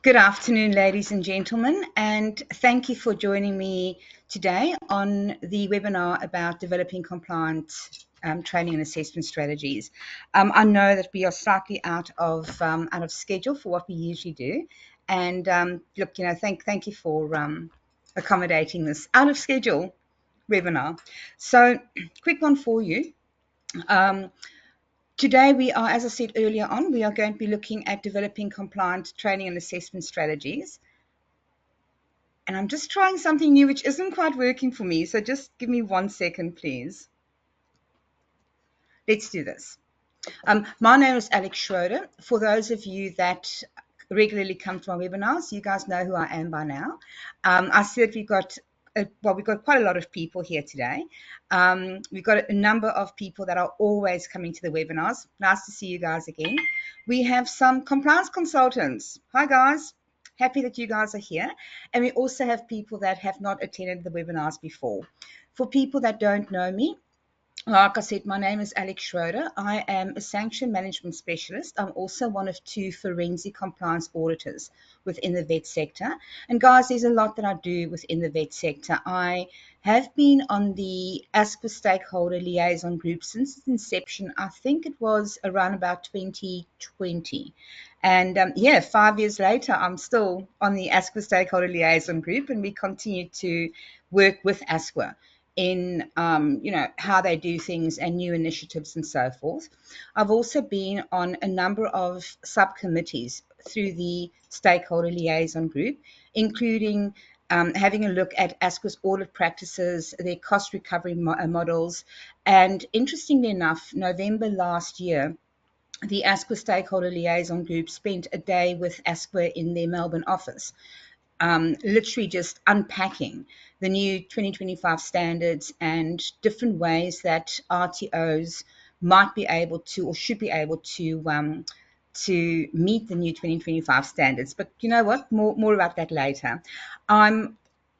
Good afternoon, ladies and gentlemen, and thank you for joining me today on the webinar about developing compliant training and assessment strategies. I know that we are slightly out of schedule for what we usually do, and look, thank you for accommodating this out of schedule webinar. So, quick one for you. Today we are, as I said earlier on, we are going to be looking at developing compliant training and assessment strategies. And I'm just trying something new which isn't quite working for me. So just give me 1 second, please. Let's do this. My name is Alex Schroeder. For those of you that regularly come to our webinars, you guys know who I am by now. I see that we've got quite a lot of people here today. We've got a number of people that are always coming to the webinars. Nice to see you guys again. We have some compliance consultants. Hi, guys. Happy that you guys are here. And we also have people that have not attended the webinars before. For people that don't know me, like I said, my name is Alex Schroeder. I am a sanction management specialist. I'm also one of 2 forensic compliance auditors within the vet sector. And guys, there's a lot that I do within the vet sector. I have been on the ASQA stakeholder liaison group since its inception. I think it was around about 2020. And 5 years later, I'm still on the ASQA stakeholder liaison group, and we continue to work with ASQA in how they do things and new initiatives and so forth. I've also been on a number of subcommittees through the stakeholder liaison group, including having a look at ASQA's audit practices, their cost recovery models, and interestingly enough, November last year, the ASQA stakeholder liaison group spent a day with ASQA in their Melbourne office, literally just unpacking the new 2025 standards and different ways that RTOs might be able to or should be able to meet the new 2025 standards. But you know what? More about that later. I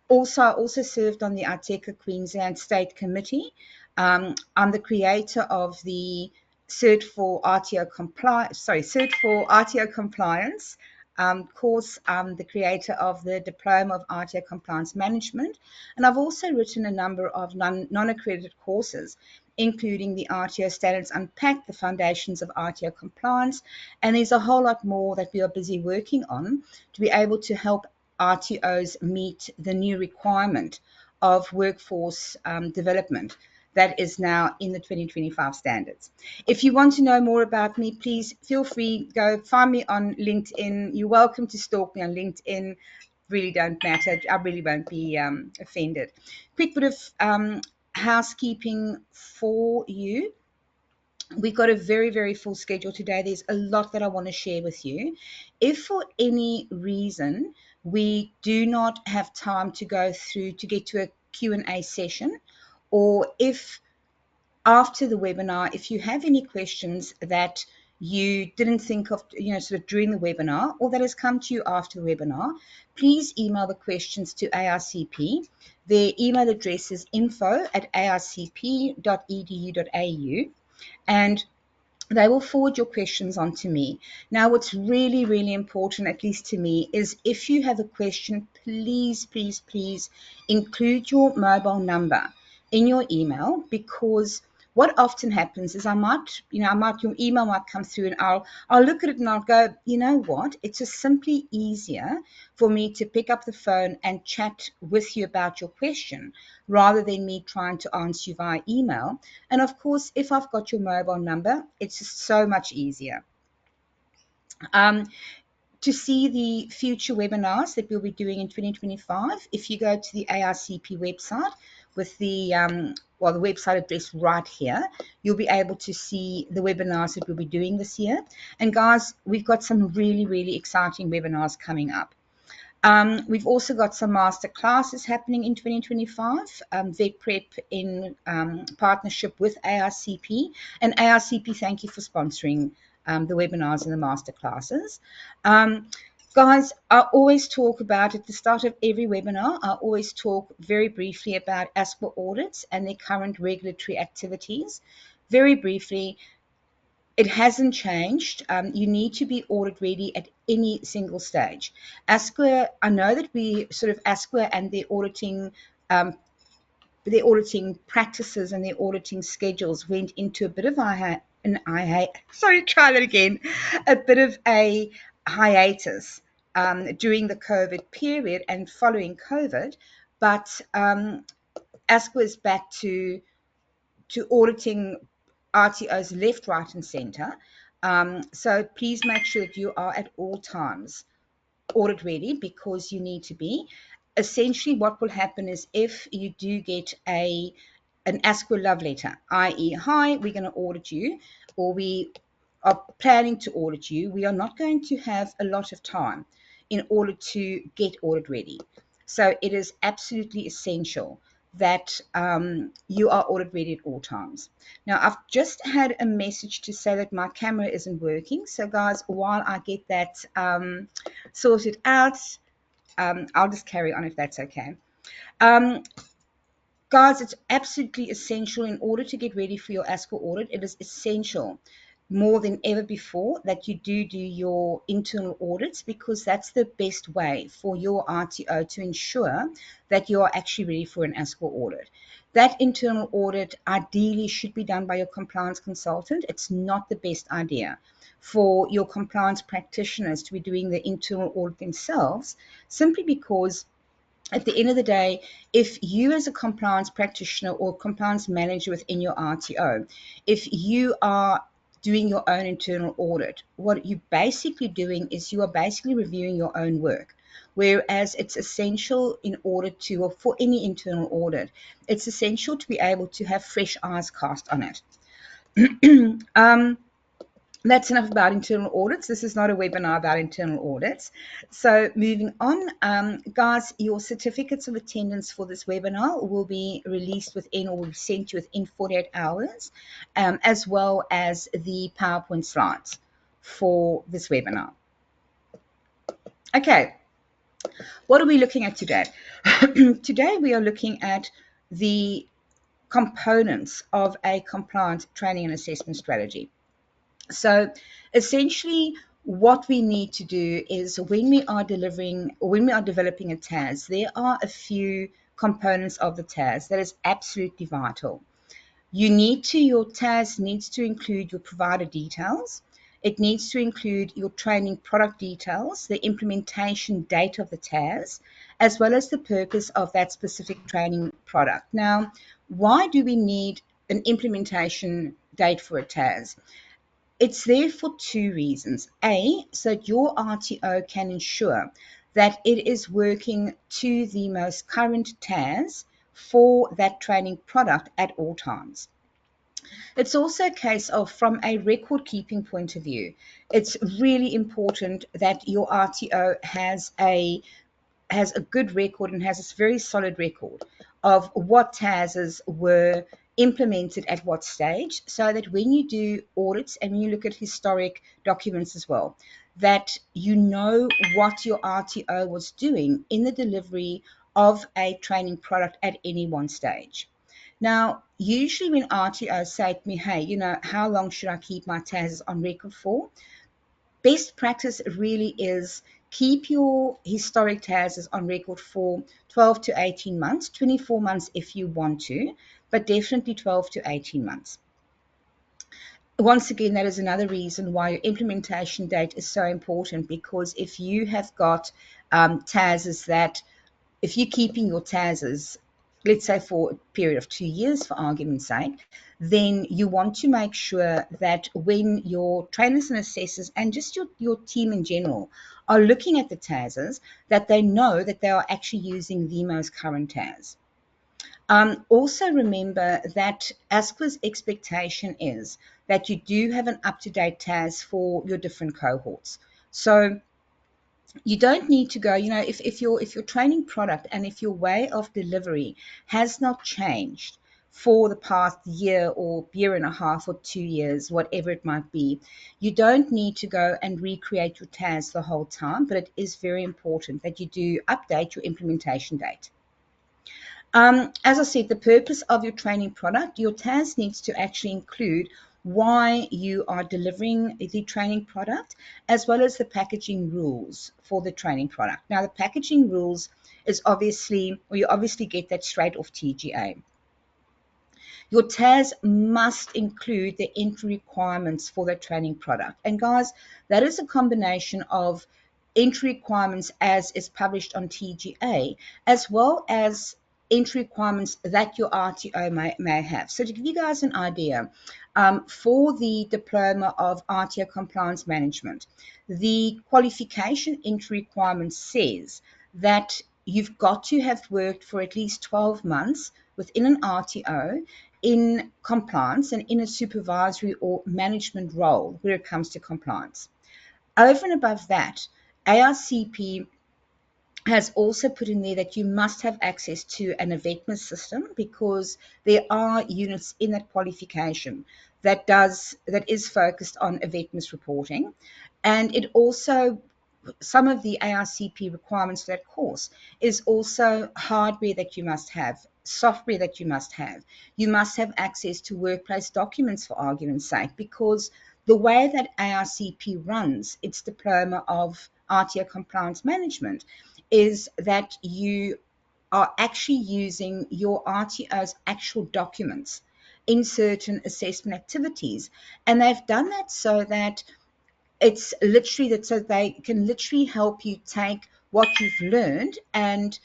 also served on the ASQA Queensland State Committee. I'm the creator of the Cert for RTO Compliance course. I'm the creator of the Diploma of RTO Compliance Management, and I've also written a number of non-accredited courses, including the RTO Standards Unpacked, the Foundations of RTO Compliance, and there's a whole lot more that we are busy working on to be able to help RTOs meet the new requirement of workforce development that is now in the 2025 standards. If you want to know more about me, please feel free, go find me on LinkedIn. You're welcome to stalk me on LinkedIn. Really don't matter. I really won't be offended. Quick bit of housekeeping for you. We've got a very, very full schedule today. There's a lot that I want to share with you. If for any reason we do not have time to go through to get to a Q&A session, or if after the webinar, if you have any questions that you didn't think of, sort of during the webinar, or that has come to you after the webinar, please email the questions to ARCP. Their email address is info@arcp.edu.au, and they will forward your questions on to me. Now, what's really, really important, at least to me, is if you have a question, please, please, please include your mobile number in your email, because what often happens is your email might come through and I'll look at it and I'll go, you know what, it's just simply easier for me to pick up the phone and chat with you about your question rather than me trying to answer you via email. And of course, if I've got your mobile number, it's just so much easier. To see the future webinars that we'll be doing in 2025, if you go to the ARCP website with the website address right here, you'll be able to see the webinars that we'll be doing this year. And guys, we've got some really, really exciting webinars coming up. We've also got some master classes happening in 2025, Vet Prep in partnership with ARCP. And ARCP, thank you for sponsoring the webinars and the master classes. Guys, I always talk about, at the start of every webinar, I always talk very briefly about ASQA audits and their current regulatory activities. Very briefly, It hasn't changed. You need to be audit ready at any single stage. ASQA, I know that we sort of ASQA and um, their auditing practices and their auditing schedules went into a bit of try that again, a bit of a hiatus during the COVID period and following COVID, but ASQA is back to auditing RTOs left, right, and center. So please make sure that you are at all times audit ready, because you need to be. Essentially, what will happen is if you do get an ASQA love letter, i.e., hi, we're going to audit you, or we are planning to audit you, we are not going to have a lot of time in order to get audit ready. So it is absolutely essential that you are audit ready at all times. Now, I've just had a message to say that my camera isn't working. So, guys, while I get that sorted out, I'll just carry on if that's okay. Guys, it's absolutely essential in order to get ready for your ASQA audit. It is essential more than ever before that you do your internal audits, because that's the best way for your RTO to ensure that you are actually ready for an ASQA audit. That internal audit ideally should be done by your compliance consultant. It's not the best idea for your compliance practitioners to be doing the internal audit themselves, simply because at the end of the day, if you as a compliance practitioner or compliance manager within your RTO, if you are doing your own internal audit, what you're basically doing is you are basically reviewing your own work. Whereas it's essential in order to, or for any internal audit, it's essential to be able to have fresh eyes cast on it. That's enough about internal audits. This is not a webinar about internal audits. So moving on, guys, your certificates of attendance for this webinar will be released within, or will be sent to you within 48 hours, as well as the PowerPoint slides for this webinar. Okay, what are we looking at today? Today we are looking at the components of a compliance training and assessment strategy. So essentially, what we need to do is when we are developing a TAS, there are a few components of the TAS that is absolutely vital. Your TAS needs to include your provider details. It needs to include your training product details, the implementation date of the TAS, as well as the purpose of that specific training product. Now, why do we need an implementation date for a TAS? It's there for two reasons. A, so that your RTO can ensure that it is working to the most current TAS for that training product at all times. It's also a case of, from a record keeping point of view, it's really important that your RTO has a good record and has a very solid record of what TASs were implemented at what stage, so that when you do audits and when you look at historic documents as well, that you know what your RTO was doing in the delivery of a training product at any one stage. Now, usually when RTOs say to me, hey, how long should I keep my TASs on record for? Best practice really is keep your historic TASs on record for 12 to 18 months, 24 months if you want to, but definitely 12 to 18 months. Once again, that is another reason why your implementation date is so important, because if you have got TASs that, if you're keeping your TASs, let's say for a period of 2 years, for argument's sake, then you want to make sure that when your trainers and assessors and just your team in general are looking at the TASs, that they know that they are actually using the most current TAS. Also remember that ASQA's expectation is that you do have an up-to-date TAS for your different cohorts. So you don't need to go, if your training product and if your way of delivery has not changed for the past year or year and a half or 2 years, whatever it might be, you don't need to go and recreate your TAS the whole time, but it is very important that you do update your implementation date. As I said, the purpose of your training product, your TAS needs to actually include why you are delivering the training product, as well as the packaging rules for the training product. Now, the packaging rules is obviously, or you obviously get that straight off TGA. Your TAS must include the entry requirements for the training product. And guys, that is a combination of entry requirements as is published on TGA, as well as entry requirements that your RTO may have. So to give you guys an idea, for the Diploma of RTO Compliance Management, the qualification entry requirement says that you've got to have worked for at least 12 months within an RTO in compliance and in a supervisory or management role where it comes to compliance. Over and above that, ARCP has also put in there that you must have access to an AVETMIS system, because there are units in that qualification that is focused on AVETMIS reporting. And it also, some of the ARCP requirements for that course is also hardware that you must have, software that you must have. You must have access to workplace documents, for argument's sake, because the way that ARCP runs its Diploma of RTO Compliance Management is that you are actually using your RTO's actual documents in certain assessment activities. And they've done that so that it's literally that, so they can literally help you take what you've learned and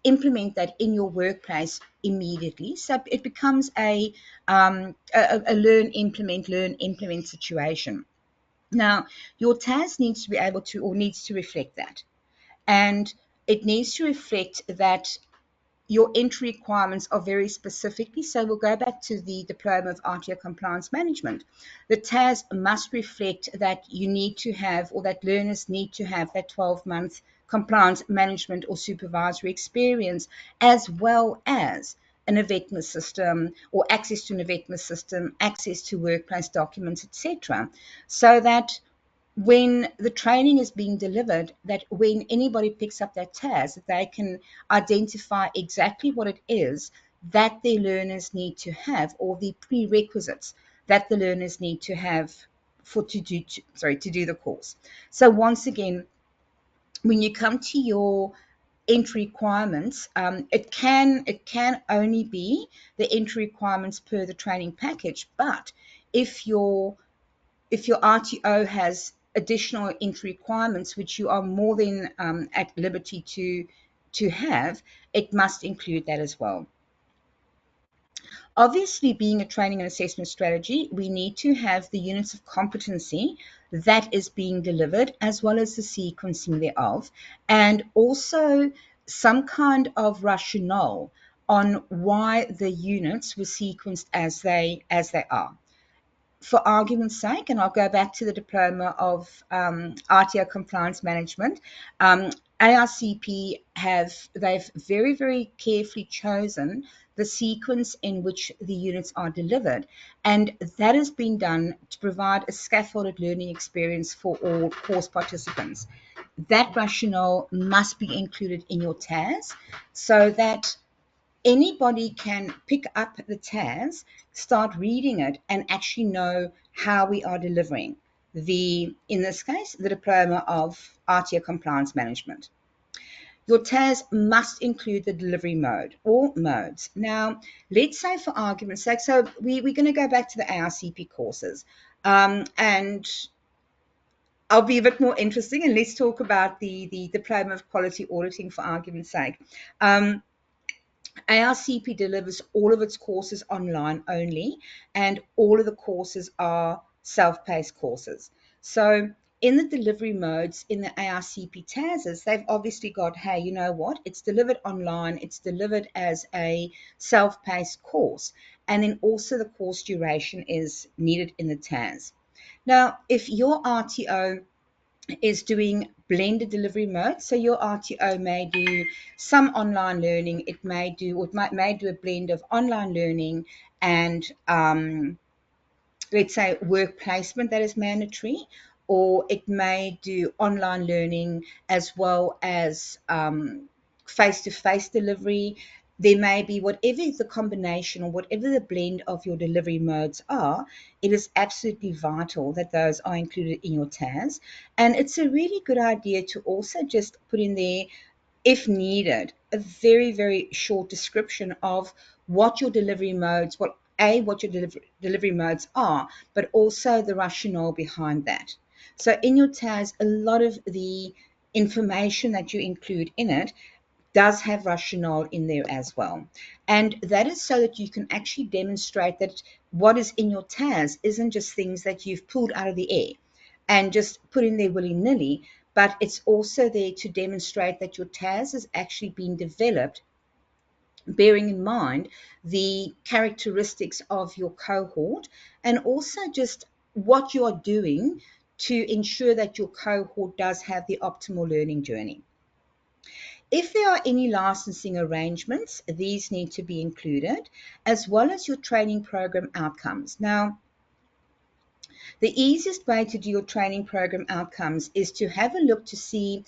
implement that in your workplace immediately. So it becomes a learn, implement situation. Now, your TAS needs to be able to, or needs to reflect that. And it needs to reflect that your entry requirements are very specifically. So we'll go back to the Diploma of RTO Compliance Management. The TAS must reflect that you need to have, or that learners need to have, that 12-month compliance management or supervisory experience, as well as an AVETMIS system, or access to an AVETMIS system, access to workplace documents, etc. So that when the training is being delivered, that when anybody picks up that TAS, that they can identify exactly what it is that their learners need to have, or the prerequisites that the learners need to have to do the course. So once again, when you come to your entry requirements, it can only be the entry requirements per the training package. But if your RTO has additional entry requirements, which you are more than at liberty to have, it must include that as well. Obviously, being a training and assessment strategy, we need to have the units of competency that is being delivered, as well as the sequencing thereof, and also some kind of rationale on why the units were sequenced as they are. For argument's sake, and I'll go back to the Diploma of RTO Compliance Management, ARCP they've very, very carefully chosen the sequence in which the units are delivered, and that has been done to provide a scaffolded learning experience for all course participants. That rationale must be included in your TAS, so that anybody can pick up the TAS, start reading it, and actually know how we are delivering in this case, the Diploma of RTO Compliance Management. Your TAS must include the delivery mode or modes. Now, let's say for argument's sake, so we're going to go back to the ARCP courses, and I'll be a bit more interesting, and let's talk about the Diploma of Quality Auditing for argument's sake. ARCP delivers all of its courses online only, and all of the courses are self-paced courses. So in the delivery modes in the ARCP TASs, they've obviously got, hey, you know what? It's delivered online, it's delivered as a self-paced course, and then also the course duration is needed in the TAS. Now, if your RTO is doing blended delivery mode. So your RTO may do some online learning. It may do, or it may do a blend of online learning and let's say work placement that is mandatory, or it may do online learning as well as face-to-face delivery. there may be whatever the combination or whatever the blend of your delivery modes are, it is absolutely vital that those are included in your TAS. And it's a really good idea to also just put in there, if needed, a very, very short description of what your delivery modes, what your delivery modes are, but also the rationale behind that. So in your TAS, a lot of the information that you include in it does have rationale in there as well. And that is so that you can actually demonstrate that what is in your TAS isn't just things that you've pulled out of the air and just put in there willy-nilly, but it's also there to demonstrate that your TAS has actually been developed bearing in mind the characteristics of your cohort and also just what you are doing to ensure that your cohort does have the optimal learning journey. If there are any licensing arrangements, these need to be included, as well as your training program outcomes. Now, the easiest way to do your training program outcomes is to have a look to see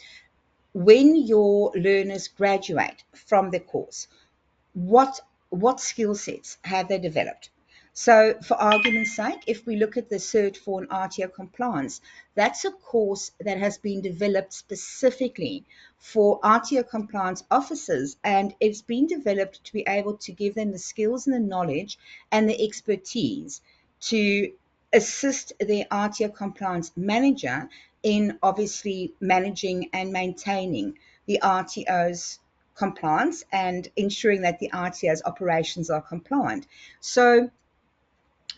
when your learners graduate from the course, what skill sets have they developed? So for argument's sake, if we look at the Cert 4 and RTO compliance, that's a course that has been developed specifically for RTO compliance officers, and it's been developed to be able to give them the skills and the knowledge and the expertise to assist their RTO compliance manager in obviously managing and maintaining the RTO's compliance and ensuring that the RTO's operations are compliant. So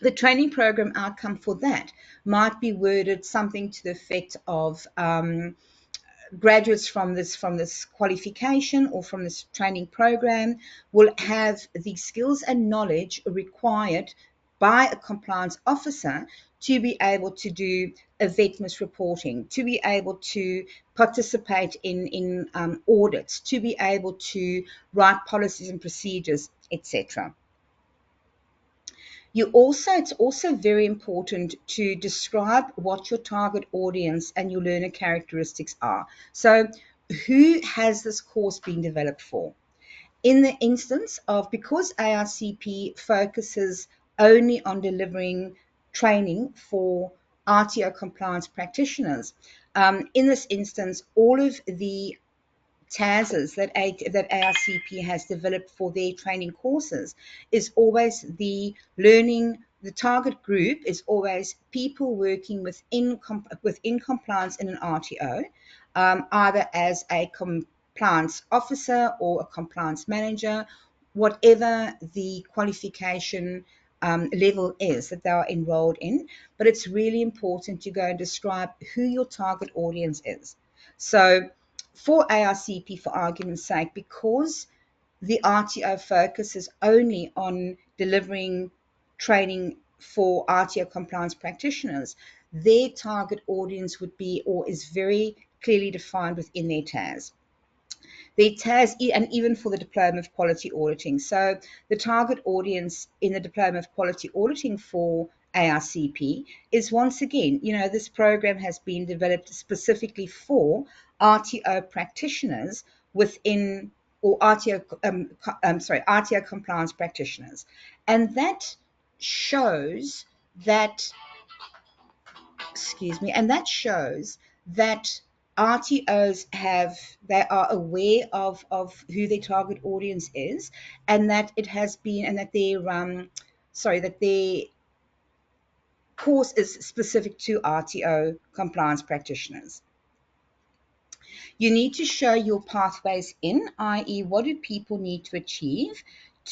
the training program outcome for that might be worded something to the effect of graduates from this qualification or from this training program will have the skills and knowledge required by a compliance officer to be able to do a VETMIS reporting, to be able to participate in audits, to be able to write policies and procedures, etc. It's also very important to describe what your target audience and your learner characteristics are. So who has this course been developed for? In the instance of, because ARCP focuses only on delivering training for RTO compliance practitioners, in this instance, all of the TASs that ARCP has developed for their training courses is always the target group is always people working within compliance in an RTO, either as a compliance officer or a compliance manager, whatever the qualification level is that they are enrolled in. But it's really important to go and describe who your target audience is. So for ARCP, for argument's sake, because the RTO focuses only on delivering training for RTO compliance practitioners, their target audience would be or is very clearly defined within their TAS. Their TAS, and even for the Diploma of Quality Auditing. So the target audience in the Diploma of Quality Auditing for ARCP is, once again, this program has been developed specifically for RTO practitioners within, or RTO compliance practitioners. And that shows that, that shows that RTOs they are aware of who their target audience is, and that it has been, and that their course is specific to RTO compliance practitioners. You need to show your pathways in, i.e., what do people need to achieve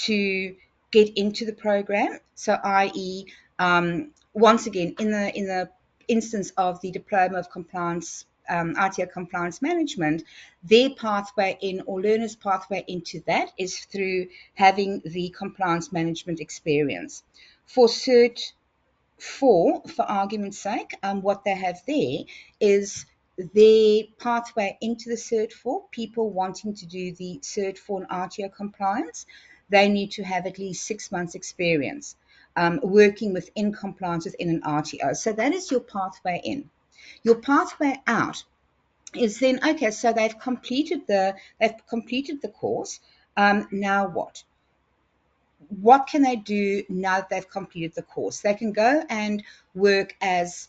to get into the program? So, i.e., once again, in the instance of the Diploma of Compliance, RTO Compliance Management, their pathway in, or learner's pathway into that, is through having the compliance management experience. For Cert 4, for argument's sake, what they have there is their pathway into the Cert 4, people wanting to do the Cert 4 and RTO compliance, they need to have at least 6 months experience working within compliance within an RTO. So that is your pathway in. Your pathway out is then, okay, so they've completed the course. Now what? What can they do now that they've completed the course? They can go and work as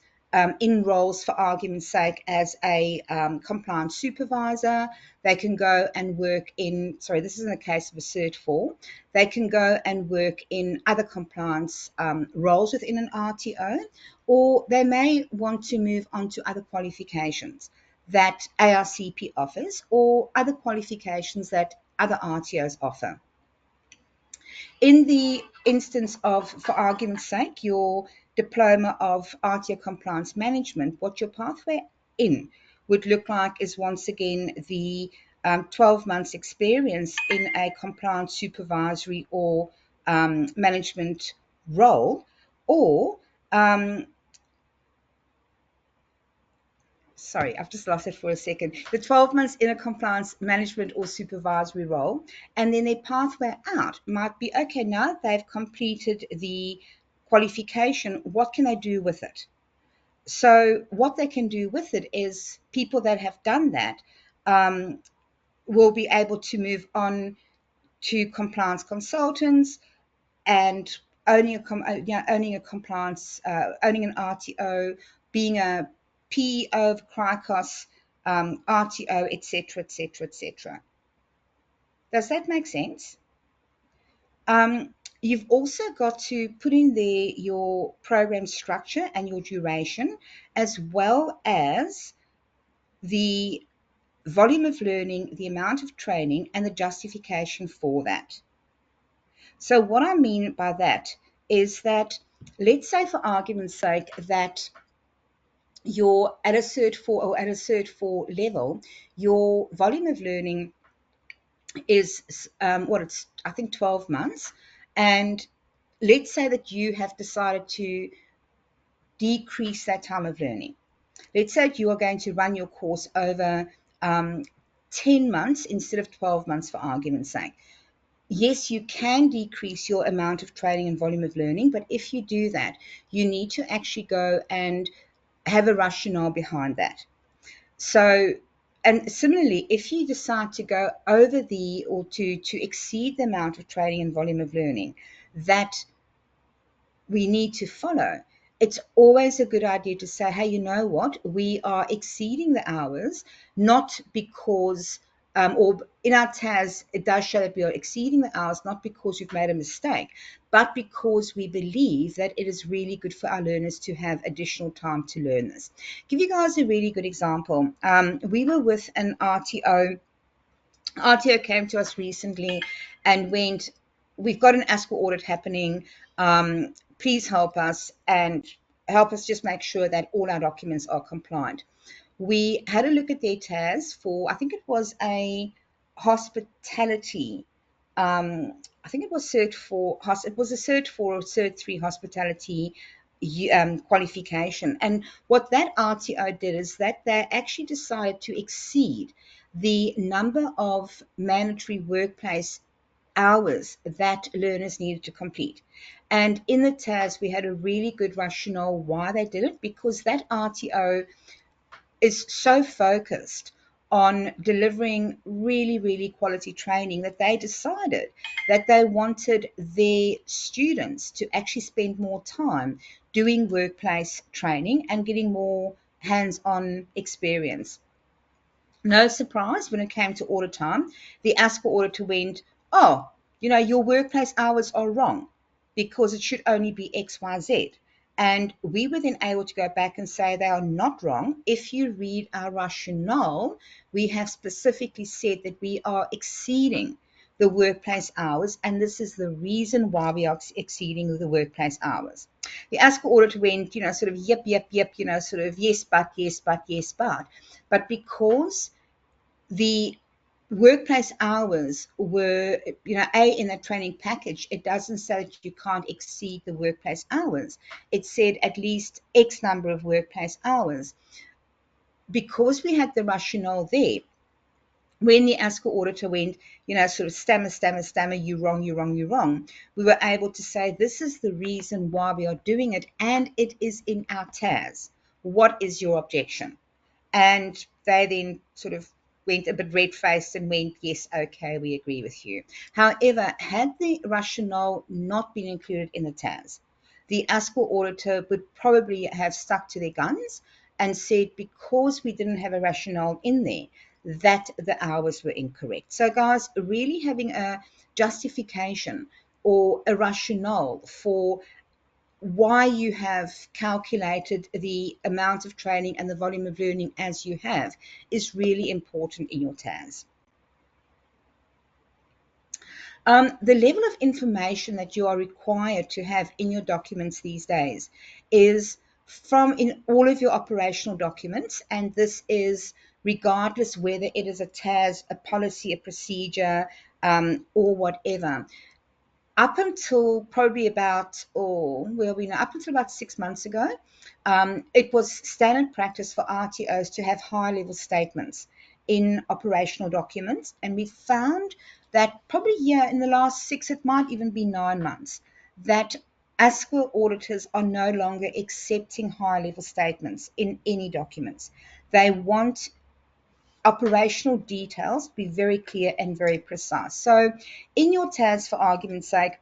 in roles, for argument's sake, as a compliance supervisor. They can go and work in, sorry, this is in the case of a Cert 4. They can go and work in other compliance roles within an RTO, or they may want to move on to other qualifications that ARCP offers or other qualifications that other RTOs offer. In the instance of, for argument's sake, your diploma of RTO compliance management, what your pathway in would look like is once again the 12 months experience in a compliance supervisory or management role, or sorry, I've just lost it for a second. The 12 months in a compliance management or supervisory role, and then their pathway out might be, okay, now they've completed the qualification, what can they do with it? So what they can do with it is people that have done that will be able to move on to compliance consultants and owning owning a compliance, owning an RTO, being a PO of CRICOS, RTO, etc., etc., etc. Does that make sense? You've also got to put in there your program structure and your duration, as well as the volume of learning, the amount of training, and the justification for that. So what I mean by that is that, let's say for argument's sake that you're at a Cert 4 or at a Cert 4 level, your volume of learning is it's I think 12 months, and let's say that you have decided to decrease that time of learning. Let's say that you are going to run your course over 10 months instead of 12 months, for argument's sake. Yes, you can decrease your amount of training and volume of learning, but if you do that, you need to actually go and have a rationale behind that. So, and similarly, if you decide to go over the or to exceed the amount of training and volume of learning that we need to follow, it's always a good idea to say, hey, you know what, we are exceeding the hours, not because, or in our TAS, it does show that we are exceeding the hours, not because we've made a mistake, but because we believe that it is really good for our learners to have additional time to learn this. Give you guys a really good example. We were with an RTO. RTO came to us recently and went, we've got an ASQA audit happening. Please help us and help us just make sure that all our documents are compliant. We had a look at their TAS for, I think it was a hospitality. I think it was Cert 4, it was a Cert 4 or Cert 3 hospitality qualification. And what that RTO did is that they actually decided to exceed the number of mandatory workplace hours that learners needed to complete. And in the TAS, we had a really good rationale why they did it, because that RTO is so focused on delivering really, really quality training that they decided that they wanted their students to actually spend more time doing workplace training and getting more hands-on experience. No surprise, when it came to audit time, the ASQA auditor went, oh, your workplace hours are wrong because it should only be X, Y, Z. And we were then able to go back and say they are not wrong. If you read our rationale, we have specifically said that we are exceeding the workplace hours, and this is the reason why we are exceeding the workplace hours. The ASQA auditor went, sort of, yep, sort of, yes, but, yes, but, yes, but. But because the workplace hours were, in that training package, it doesn't say that you can't exceed the workplace hours. It said at least X number of workplace hours. Because we had the rationale there, when the ASQA auditor went, sort of stammer, you're wrong, we were able to say this is the reason why we are doing it, and it is in our TAS. What is your objection? And they then sort of went a bit red-faced and went, yes, okay, we agree with you. However, had the rationale not been included in the TAS, the ASQA auditor would probably have stuck to their guns and said, because we didn't have a rationale in there, that the hours were incorrect. So guys, really having a justification or a rationale for why you have calculated the amount of training and the volume of learning as you have is really important in your TAS. The level of information that you are required to have in your documents these days is from in all of your operational documents, and this is regardless whether it is a TAS, a policy, a procedure, or whatever. Up until probably about, up until about 6 months ago, it was standard practice for RTOs to have high-level statements in operational documents, and we found that probably here in the last 6, it might even be 9 months, that ASQA auditors are no longer accepting high-level statements in any documents. They want operational details to be very clear and very precise. So in your TAS, for argument's sake,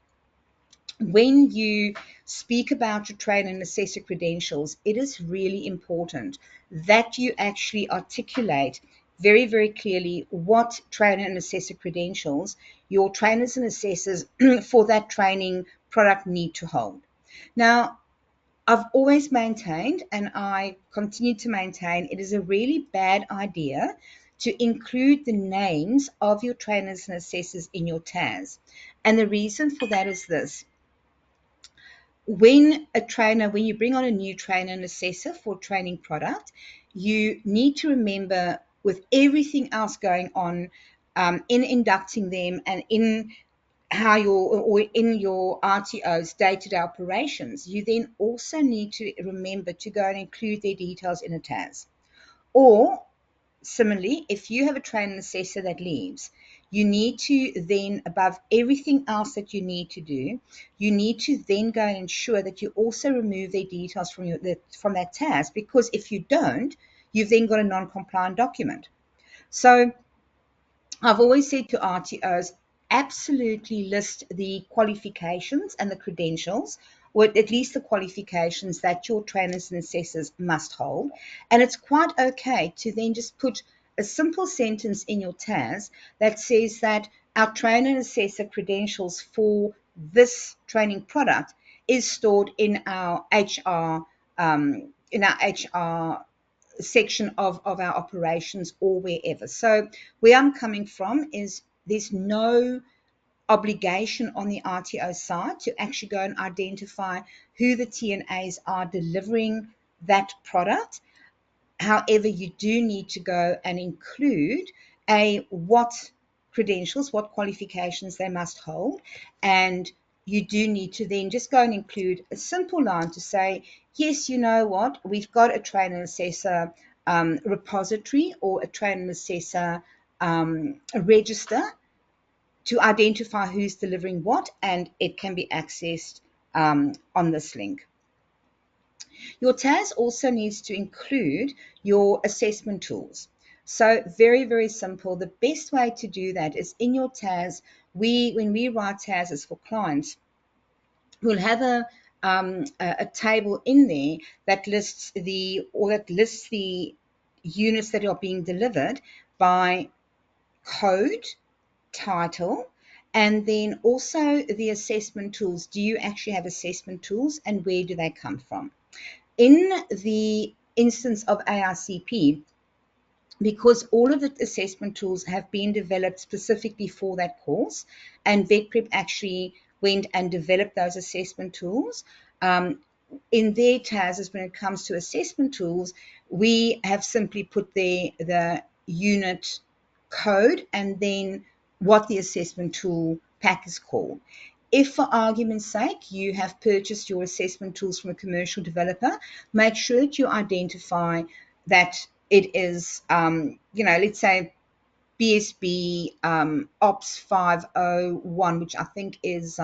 when you speak about your trainer and assessor credentials, it is really important that you actually articulate very, very clearly what trainer and assessor credentials your trainers and assessors for that training product need to hold. Now, I've always maintained, and I continue to maintain, it is a really bad idea to include the names of your trainers and assessors in your TAS. And the reason for that is this. When you bring on a new trainer and assessor for training product, you need to remember, with everything else going on in inducting them and in in your RTOs day-to-day operations, you then also need to remember to go and include their details in a TAS. Or similarly, if you have a trainer and assessor that leaves, you need to then, above everything else that you need to do, you need to then go and ensure that you also remove their details from that TAS, because if you don't, you've then got a non-compliant document. So I've always said to RTOs, absolutely list the qualifications and the credentials, or at least the qualifications that your trainers and assessors must hold. And it's quite okay to then just put a simple sentence in your TAS that says that our trainer and assessor credentials for this training product is stored in our HR section of our operations or wherever. So where I'm coming from is there's no obligation on the RTO side to actually go and identify who the TNAs are delivering that product. However, you do need to go and include what credentials, what qualifications they must hold, and you do need to then just go and include a simple line to say, yes, you know what, we've got a trainer and assessor repository or a trainer and assessor register to identify who's delivering what, and it can be accessed on this link. Your TAS also needs to include your assessment tools. So very, very simple. The best way to do that is in your TAS, when we write TASs for clients, we'll have a table in there that lists the units that are being delivered by code, title, and then also the assessment tools. Do you actually have assessment tools, and where do they come from? In the instance of AICP, because all of the assessment tools have been developed specifically for that course, and VetPrep actually went and developed those assessment tools, in their TASs, when it comes to assessment tools, we have simply put the unit code and then what the assessment tool pack is called. If, for argument's sake, you have purchased your assessment tools from a commercial developer, make sure that you identify that it is, let's say BSB Ops 501, which I think is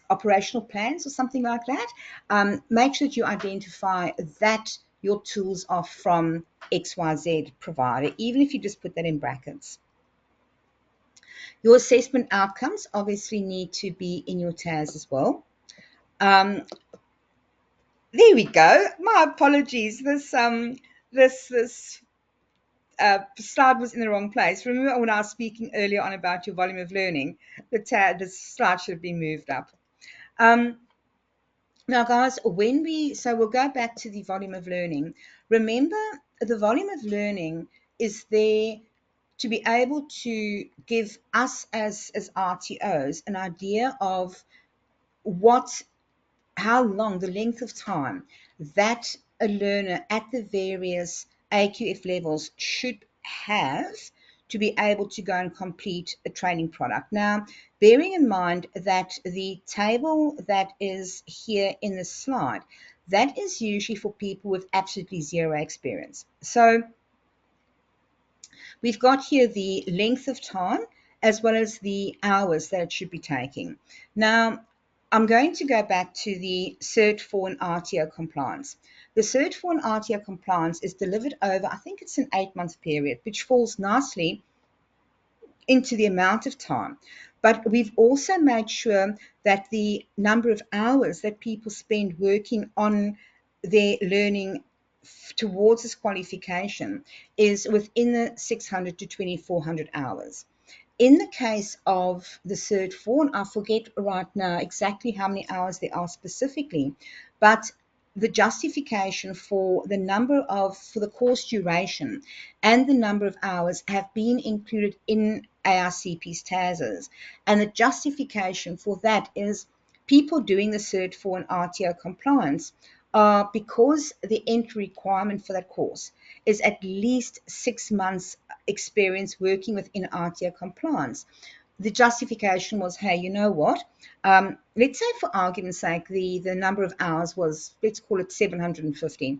operational plans or something like that. Make sure that you identify that your tools are from XYZ provider, even if you just put that in brackets. Your assessment outcomes obviously need to be in your TAS as well. There we go. My apologies. This slide was in the wrong place. Remember when I was speaking earlier on about your volume of learning, the slide should have been moved up. Now, guys, we'll go back to the volume of learning. Remember, the volume of learning is there to be able to give us as RTOs an idea of how long, the length of time that a learner at the various AQF levels should have to be able to go and complete a training product. Now, bearing in mind that the table that is here in the slide, that is usually for people with absolutely zero experience. So we've got here the length of time as well as the hours that it should be taking. Now, I'm going to go back to the Cert 4 and RTO compliance. The Cert 4 and RTO compliance is delivered over, I think it's an 8-month period, which falls nicely into the amount of time. But we've also made sure that the number of hours that people spend working on their learning towards this qualification is within the 600 to 2400 hours. In the case of the Cert 4, and I forget right now exactly how many hours there are specifically, but the justification for the course duration and the number of hours have been included in ARCP's TASs. And the justification for that is people doing the Cert 4 and RTO compliance because the entry requirement for that course is at least 6 months experience working within RTO compliance. The justification was, hey, you know what? Let's say for argument's sake, the number of hours was, let's call it 750.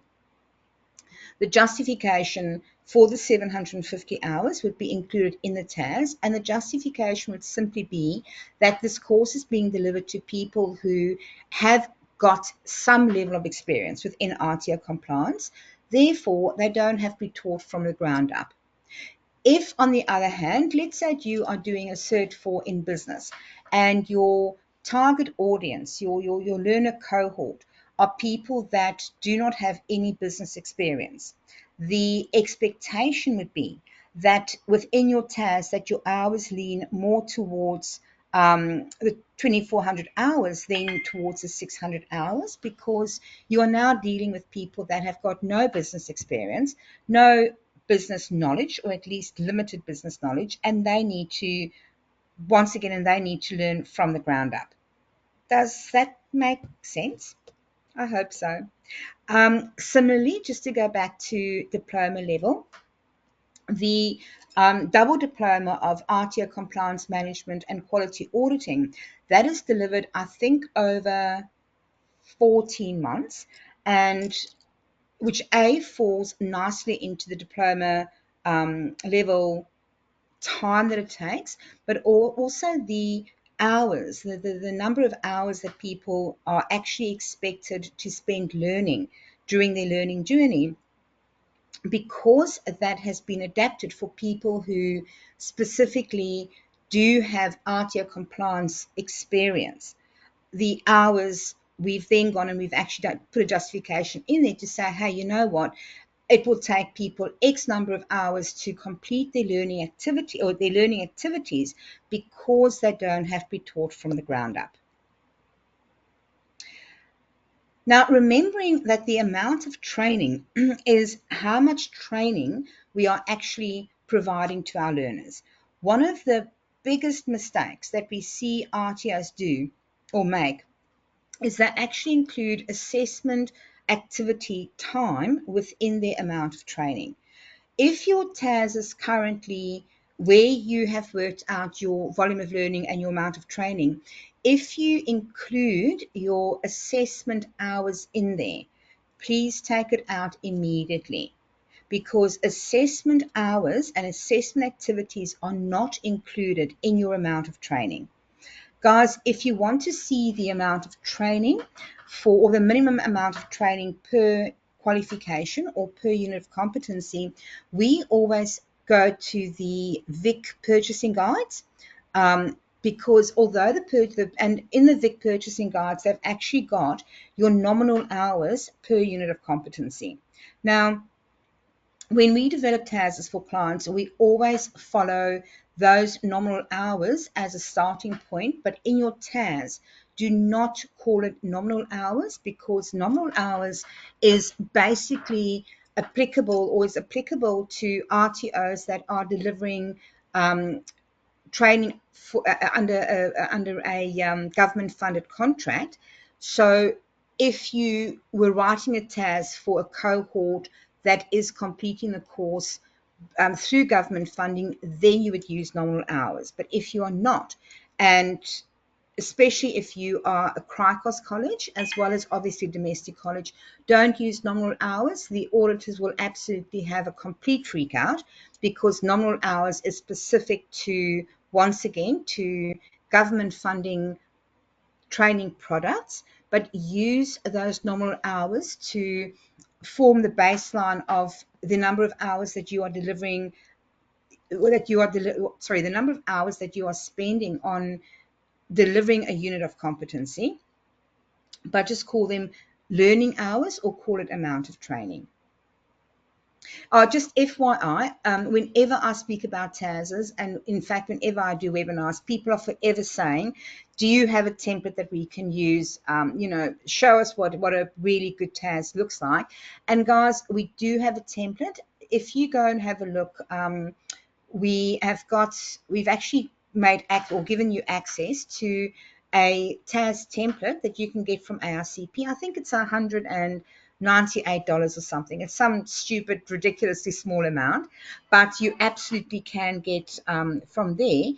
The justification for the 750 hours would be included in the TAS, and the justification would simply be that this course is being delivered to people who have got some level of experience within RTO compliance. Therefore, they don't have to be taught from the ground up. If, on the other hand, let's say you are doing a Cert 4 in business and your target audience, your learner cohort, are people that do not have any business experience, the expectation would be that within your TAS that your hours lean more towards the 2400 hours than towards the 600 hours, because you are now dealing with people that have got no business experience, no business knowledge, or at least limited business knowledge, and they need to learn from the ground up. Does that make sense? I hope so. Similarly, just to go back to diploma level, the double diploma of RTO compliance management and quality auditing, that is delivered, I think, over 14 months, and which falls nicely into the diploma level time that it takes, but also the hours, the number of hours that people are actually expected to spend learning during their learning journey, because that has been adapted for people who specifically do have RTO compliance experience. The hours, we've then gone and we've actually put a justification in there to say, hey, you know what? It will take people X number of hours to complete their learning activity or their learning activities because they don't have to be taught from the ground up. Now, remembering that the amount of training is how much training we are actually providing to our learners. One of the biggest mistakes that we see RTOs do or make is they actually include assessment activity time within their amount of training. If your TAS is currently where you have worked out your volume of learning and your amount of training, if you include your assessment hours in there, please take it out immediately, because assessment hours and assessment activities are not included in your amount of training. Guys, if you want to see the amount of training or the minimum amount of training per qualification or per unit of competency, we always go to the VIC purchasing guides, because although and in the VIC purchasing guides, they've actually got your nominal hours per unit of competency. Now, when we develop TASs for clients, we always follow those nominal hours as a starting point, but in your TAS, do not call it nominal hours, because nominal hours is basically applicable or is applicable to RTOs that are delivering training for, under a government-funded contract. So if you were writing a TAS for a cohort that is completing the course through government funding, then you would use nominal hours. But if you are not, and especially if you are a CRICOS college, as well as obviously domestic college, don't use nominal hours. The auditors will absolutely have a complete freak out, because nominal hours is specific to, once again, to government funding training products, but use those nominal hours to form the baseline of the number of hours that you are delivering, the number of hours that you are spending on delivering a unit of competency, but just call them learning hours or call it amount of training. Just FYI, whenever I speak about TASs, and in fact, whenever I do webinars, people are forever saying, do you have a template that we can use? Show us what a really good TAS looks like. And guys, we do have a template. If you go and have a look, we've actually made or given you access to a TAS template that you can get from ARCP. I think it's $198 or something. It's some stupid, ridiculously small amount, but you absolutely can get from there.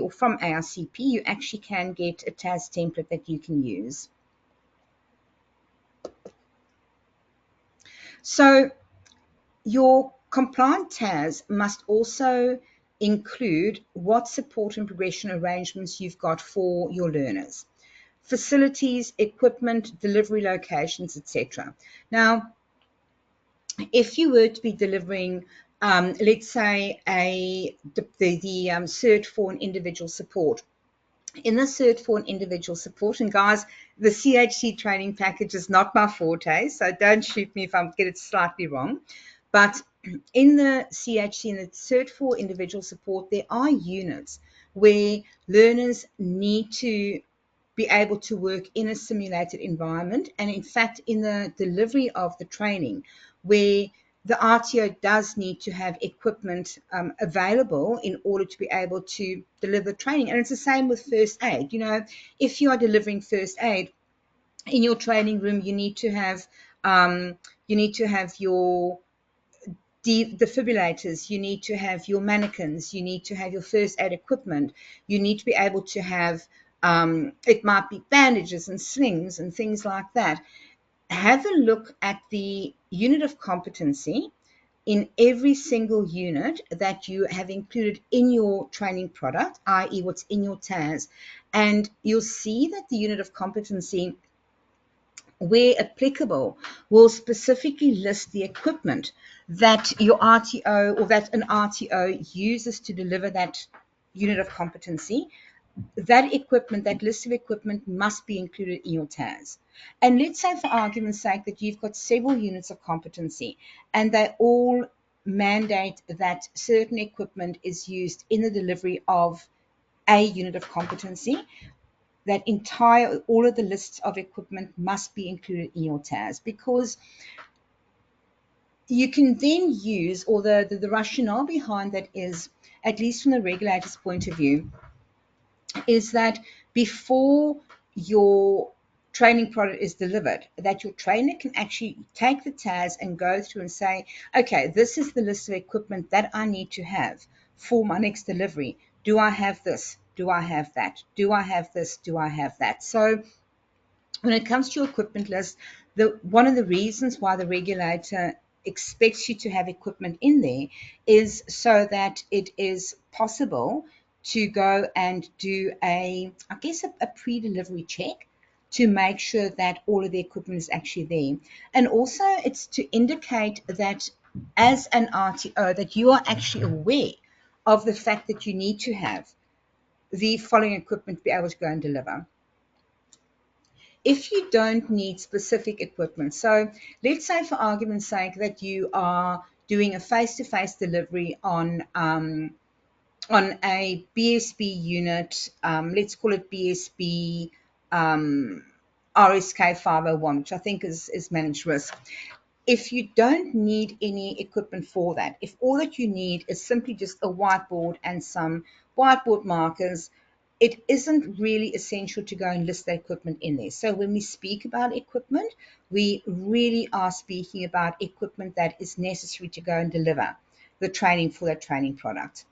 Or from ARCP, you actually can get a TAS template that you can use. So your compliant TAS must also include what support and progression arrangements you've got for your learners, facilities, equipment, delivery locations, etc. Now, if you were to be delivering, let's say, the cert for an individual support, in the cert for an individual support, and guys, the CHC training package is not my forte, so don't shoot me if I get it slightly wrong. But in the CHC, in the cert for individual support, there are units where learners need to be able to work in a simulated environment. And in fact, in the delivery of the training, where the RTO does need to have equipment available in order to be able to deliver training. And it's the same with first aid. If you are delivering first aid in your training room, you need to have your defibrillators, you need to have your mannequins, you need to have your first aid equipment, you need to be able to have, it might be bandages and slings and things like that. Have a look at the unit of competency in every single unit that you have included in your training product, i.e. what's in your TAS, and you'll see that the unit of competency, where applicable, will specifically list the equipment that your RTO or that an RTO uses to deliver that unit of competency. That equipment, that list of equipment, must be included in your TAS. And let's say, for argument's sake, that you've got several units of competency and they all mandate that certain equipment is used in the delivery of a unit of competency. All of the lists of equipment must be included in your TAS, because you can then use, or the rationale behind that is, at least from the regulator's point of view, is that before your training product is delivered, that your trainer can actually take the TAS and go through and say, okay, this is the list of equipment that I need to have for my next delivery. Do I have this? Do I have that? Do I have this? Do I have that? So when it comes to your equipment list, one of the reasons why the regulator expects you to have equipment in there is so that it is possible to go and do a pre-delivery check to make sure that all of the equipment is actually there. And also it's to indicate that as an RTO that you are actually aware of the fact that you need to have the following equipment to be able to go and deliver. If you don't need specific equipment, so let's say for argument's sake that you are doing a face-to-face delivery on a BSB unit, let's call it BSB RSK 501, which I think is managed risk. If you don't need any equipment for that, if all that you need is simply just a whiteboard and some whiteboard markers, it isn't really essential to go and list the equipment in there. So when we speak about equipment, we really are speaking about equipment that is necessary to go and deliver the training for that training product.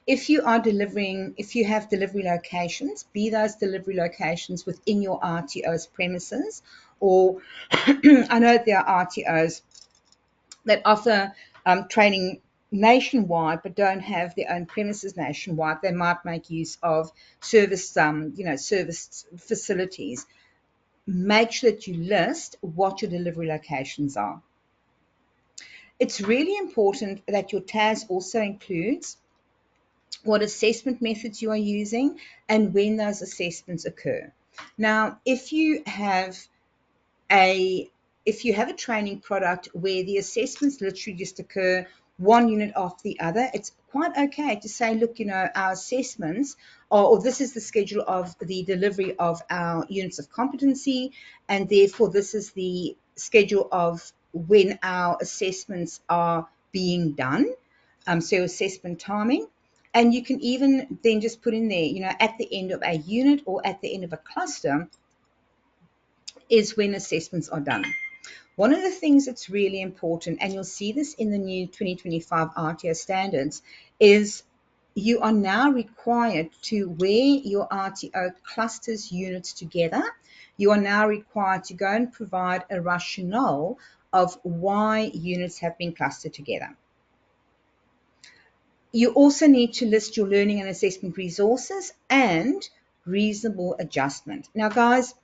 If you are delivering, if you have delivery locations, be those delivery locations within your RTO's premises, or I know there are RTOs that offer training nationwide but don't have their own premises nationwide. They might make use of serviced facilities. Make sure that you list what your delivery locations are. It's really important that your TAS also includes what assessment methods you are using and when those assessments occur. Now, if you have a training product where the assessments literally just occur one unit after the other, it's quite okay to say, look, our assessments are, or this is the schedule of the delivery of our units of competency, and therefore this is the schedule of when our assessments are being done. So assessment timing. And you can even then just put in there, at the end of a unit or at the end of a cluster is when assessments are done. One of the things that's really important, and you'll see this in the new 2025 RTO standards, is you are now required to, where your RTO clusters units together, you are now required to go and provide a rationale of why units have been clustered together. You also need to list your learning and assessment resources and reasonable adjustment. Now, guys,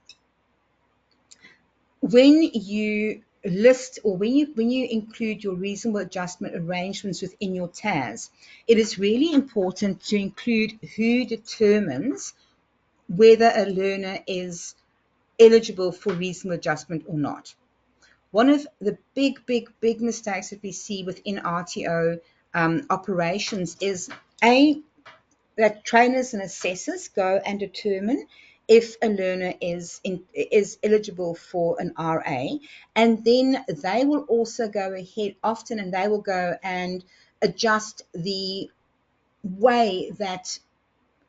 when you list or when you include your reasonable adjustment arrangements within your TAS, it is really important to include who determines whether a learner is eligible for reasonable adjustment or not. One of the big mistakes that we see within RTO operations is that trainers and assessors go and determine if a learner is eligible for an RA, and then they will also go ahead often and they will go and adjust the way that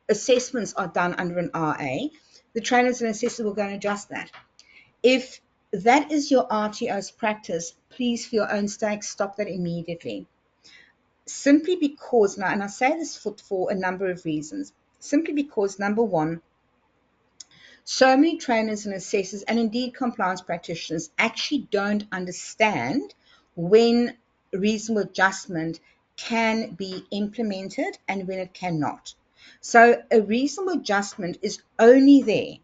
assessments are done under an RA. The trainers and assessors will go and adjust that. If that is your RTO's practice, please, for your own sake, stop that immediately. Simply because, now, and I say this for a number of reasons, simply because, number one, so many trainers and assessors, and indeed compliance practitioners, actually don't understand when reasonable adjustment can be implemented and when it cannot. So a reasonable adjustment is only there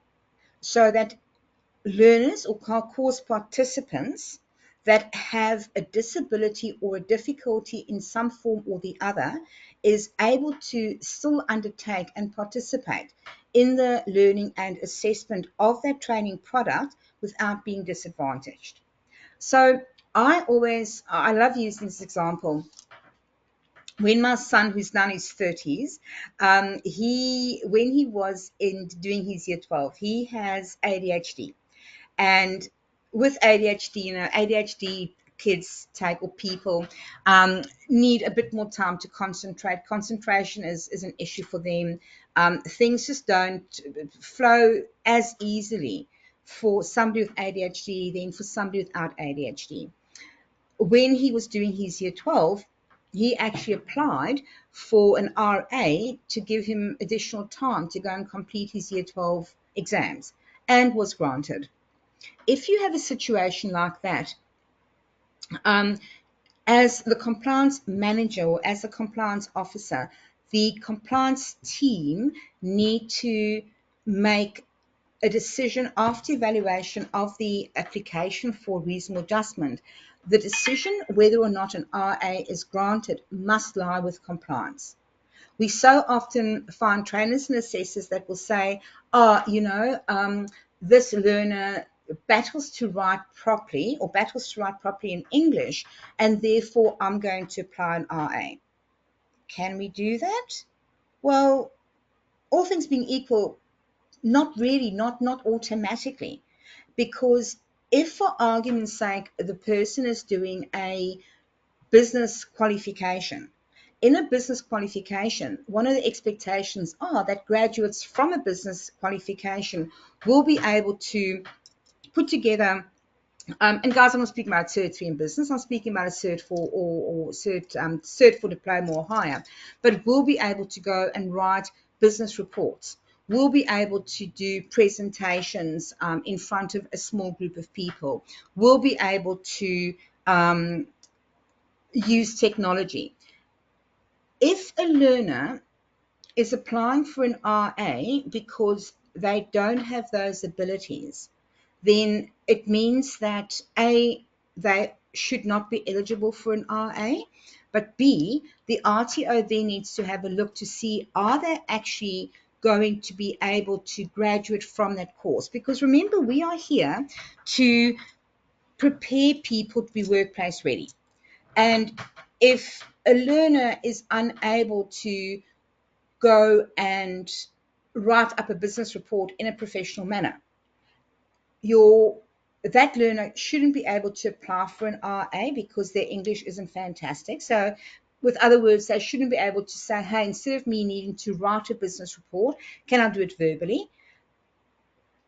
so that learners or course participants that have a disability or a difficulty in some form or the other is able to still undertake and participate in the learning and assessment of that training product without being disadvantaged. So I love using this example. When my son, who's now in his 30s, when he was doing his year 12, he has ADHD. And with ADHD, ADHD kids or people need a bit more time to concentrate. Concentration is an issue for them. Things just don't flow as easily for somebody with ADHD than for somebody without ADHD. When he was doing his year 12, he actually applied for an RA to give him additional time to go and complete his year 12 exams, and was granted. If you have a situation like that, as the compliance manager or as a compliance officer, the compliance team need to make a decision after evaluation of the application for reasonable adjustment. The decision whether or not an RA is granted must lie with compliance. We so often find trainers and assessors that will say, oh, this learner battles to write properly or battles to write properly in English, and therefore I'm going to apply an RA. Can we do that? Well, all things being equal, not really, not automatically, because if, for argument's sake, the person is doing a business qualification, in a business qualification, one of the expectations are that graduates from a business qualification will be able to put together, and guys, I'm not speaking about Cert 3 in business, I'm speaking about a Cert 4 or Cert 4 diploma or higher, but will be able to go and write business reports. We'll be able to do presentations in front of a small group of people. We'll be able to use technology. If a learner is applying for an RA because they don't have those abilities, then it means that A, they should not be eligible for an RA, but B, the RTO then needs to have a look to see, are they actually going to be able to graduate from that course? Because remember, we are here to prepare people to be workplace ready. And if a learner is unable to go and write up a business report in a professional manner, that learner shouldn't be able to apply for an RA because their English isn't fantastic. So with other words, they shouldn't be able to say, hey, instead of me needing to write a business report, can I do it verbally?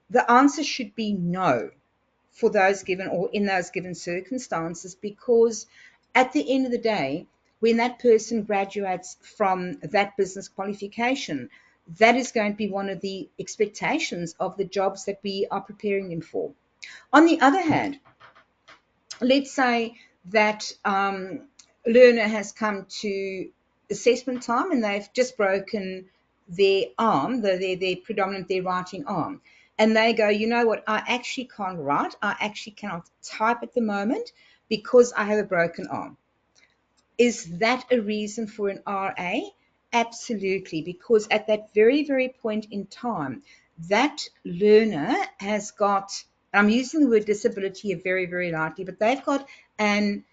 The answer should be no for those given or in those given circumstances, because at the end of the day, when that person graduates from that business qualification, that is going to be one of the expectations of the jobs that we are preparing them for. On the other hand, let's say that learner has come to assessment time and they've just broken their arm, their predominant, their writing arm. And they go, you know what, I actually can't write. I actually cannot type at the moment because I have a broken arm. Is that a reason for an RA? Absolutely, because at that very, very point in time, that learner has got, I'm using the word disability very, very lightly, but they've got an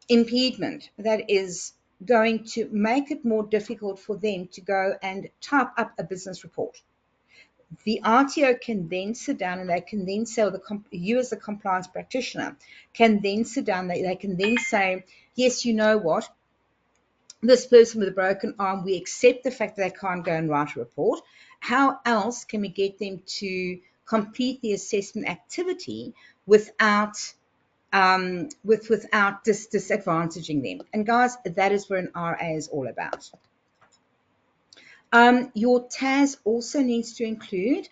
impediment that is going to make it more difficult for them to go and type up a business report. The RTO can then sit down and they can then say, or you as a compliance practitioner can then sit down, they can then say, yes, you know what, this person with a broken arm, we accept the fact that they can't go and write a report. How else can we get them to complete the assessment activity without disadvantaging them? And guys, that is what an RA is all about. Your TAS also needs to include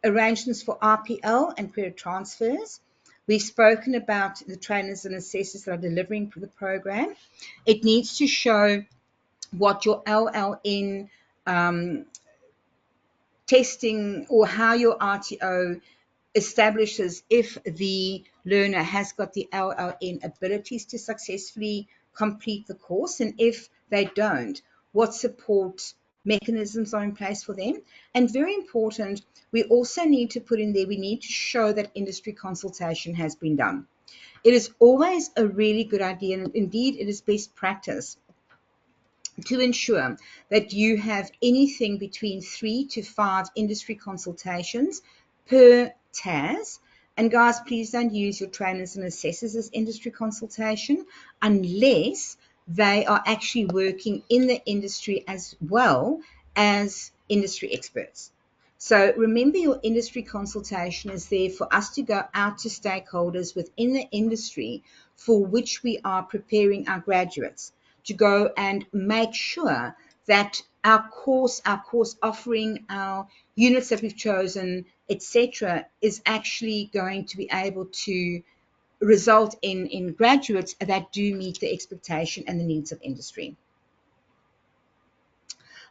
arrangements for RPL and credit transfers. We've spoken about the trainers and assessors that are delivering the program. It needs to show what your LLN testing or how your RTO establishes if the learner has got the LLN abilities to successfully complete the course, and if they don't, what support mechanisms are in place for them. And very important, we also need to put in there, we need to show that industry consultation has been done. It is always a really good idea, and indeed it is best practice to ensure that you have anything between 3 to 5 industry consultations per TAS. And guys, please don't use your trainers and assessors as industry consultation unless they are actually working in the industry as well as industry experts. So remember, your industry consultation is there for us to go out to stakeholders within the industry for which we are preparing our graduates, to go and make sure that our course offering, our units that we've chosen, etc., is actually going to be able to result in graduates that do meet the expectation and the needs of industry.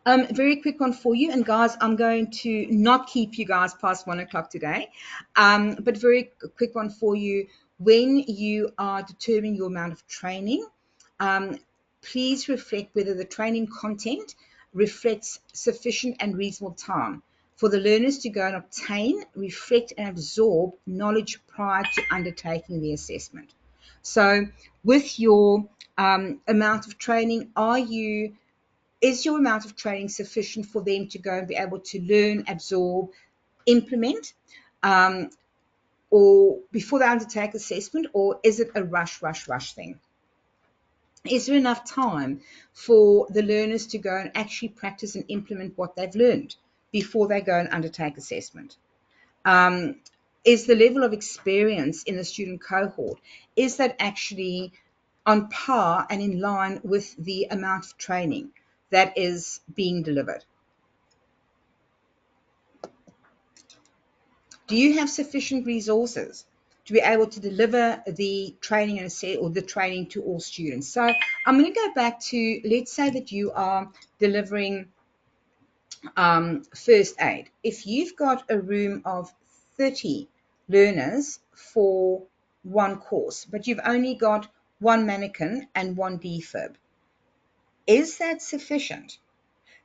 Very quick one for you. And guys, I'm going to not keep you guys past 1 o'clock today. But very quick one for you. When you are determining your amount of training, please reflect whether the training content reflects sufficient and reasonable time for the learners to go and obtain, reflect, and absorb knowledge prior to undertaking the assessment. So with your amount of training, is your amount of training sufficient for them to go and be able to learn, absorb, implement, or before they undertake assessment, or is it a rush thing? Is there enough time for the learners to go and actually practice and implement what they've learned before they go and undertake assessment? Is the level of experience in the student cohort, is that actually on par and in line with the amount of training that is being delivered? Do you have sufficient resources to be able to deliver the training or the training to all students? So I'm going to go back to, let's say that you are delivering first aid. If you've got a room of 30 learners for one course, but you've only got one mannequin and one defib, is that sufficient?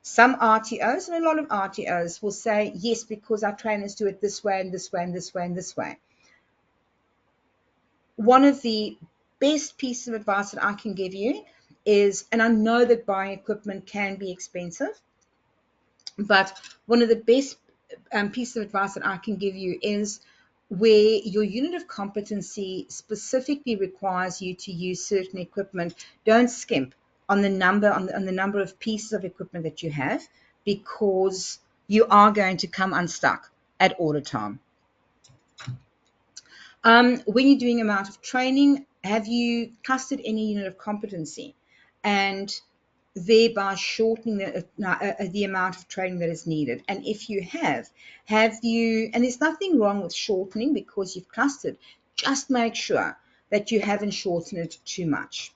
Some RTOs and a lot of RTOs will say, yes, because our trainers do it this way and this way and this way and this way. One of the best pieces of advice that I can give you is, and I know that buying equipment can be expensive, but one of the best pieces of advice that I can give you is where your unit of competency specifically requires you to use certain equipment, don't skimp on the number of pieces of equipment that you have, because you are going to come unstuck at order time. When you're doing amount of training, have you clustered any unit of competency and thereby shortening the amount of training that is needed? And if you have you, and there's nothing wrong with shortening because you've clustered, just make sure that you haven't shortened it too much.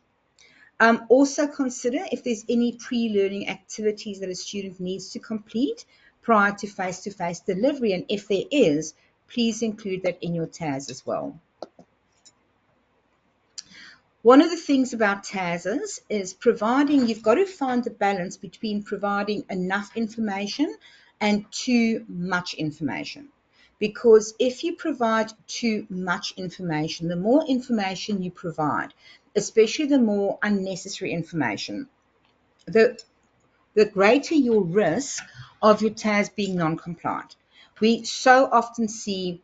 Also consider if there's any pre-learning activities that a student needs to complete prior to face-to-face delivery, and if there is, please include that in your TAS as well. One of the things about TASs is you've got to find the balance between providing enough information and too much information. Because if you provide too much information, the more information you provide, especially the more unnecessary information, the greater your risk of your TAS being non-compliant. We so often see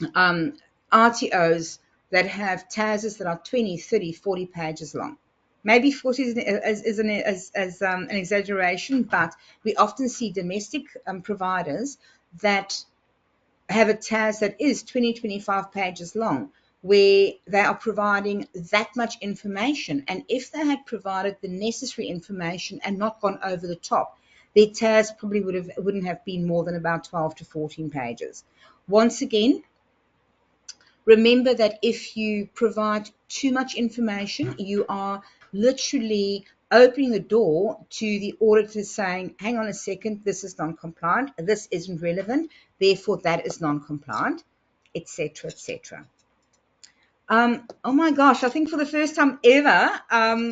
RTOs that have TASs that are 20, 30, 40 pages long. Maybe 40 is an exaggeration, but we often see domestic providers that have a TAS that is 20, 25 pages long, where they are providing that much information. And if they had provided the necessary information and not gone over the top, their TAS probably wouldn't have been more than about 12 to 14 pages. Once again, remember that if you provide too much information, you are literally opening the door to the auditor saying, hang on a second, this is non-compliant, this isn't relevant, therefore that is non-compliant, etc., etc. Oh my gosh, I think for the first time ever,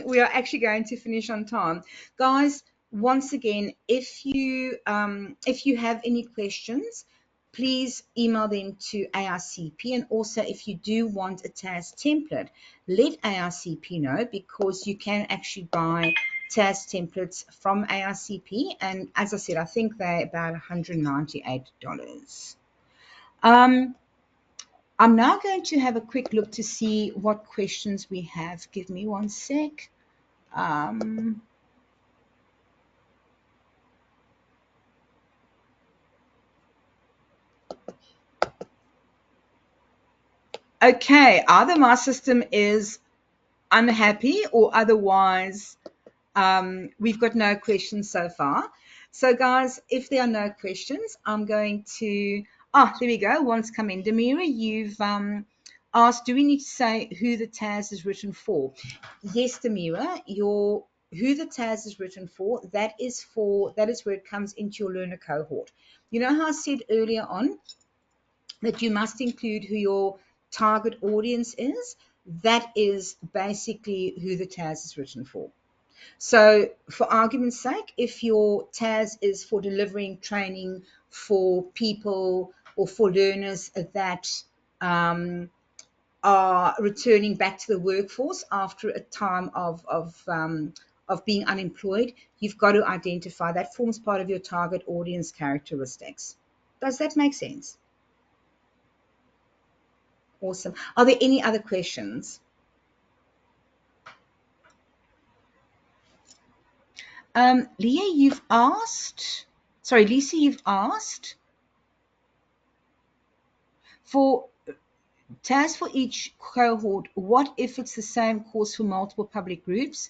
we are actually going to finish on time. Guys, once again, if you have any questions, please email them to ARCP. And also, if you do want a TAS template, let ARCP know, because you can actually buy TAS templates from ARCP. And as I said, I think they're about $198. I'm now going to have a quick look to see what questions we have. Give me one sec. Okay, either my system is unhappy or otherwise we've got no questions so far. So guys, if there are no questions, I'm going to, there we go, one's come in. Demira, you've asked, do we need to say who the TAS is written for? Yes, Demira, your who the TAS is written for, that is where it comes into your learner cohort. You know how I said earlier on that you must include who your target audience is? That is basically who the TAS is written for. So, for argument's sake, if your TAS is for delivering training for people or for learners that are returning back to the workforce after a time of being unemployed, you've got to identify that forms part of your target audience characteristics. Does that make sense? Awesome. Are there any other questions? Leah, you've asked, sorry, Lisa, you've asked for TAS for each cohort. What if it's the same course for multiple public groups?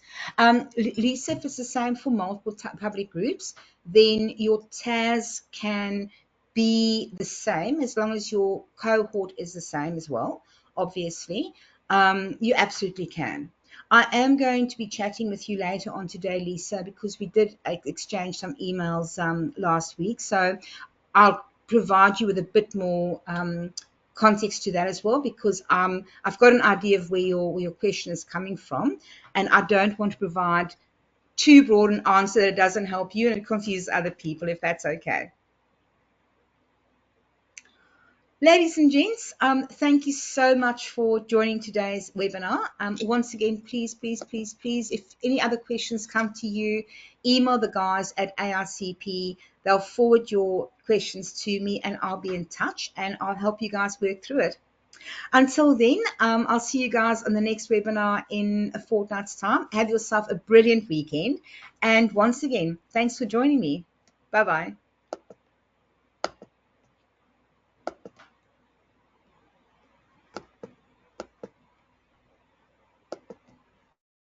Lisa, if it's the same for multiple public groups, then your TAS can be the same as long as your cohort is the same as well, obviously. You absolutely can. I am going to be chatting with you later on today, Lisa, because we did exchange some emails last week. So I'll provide you with a bit more context to that as well, because I've got an idea of where your question is coming from, and I don't want to provide too broad an answer that it doesn't help you and it confuses other people, if that's okay. Ladies and gents, thank you so much for joining today's webinar. Once again, please, if any other questions come to you, email the guys at ARCP. They'll forward your questions to me and I'll be in touch and I'll help you guys work through it. Until then, I'll see you guys on the next webinar in a fortnight's time. Have yourself a brilliant weekend. And once again, thanks for joining me. Bye-bye.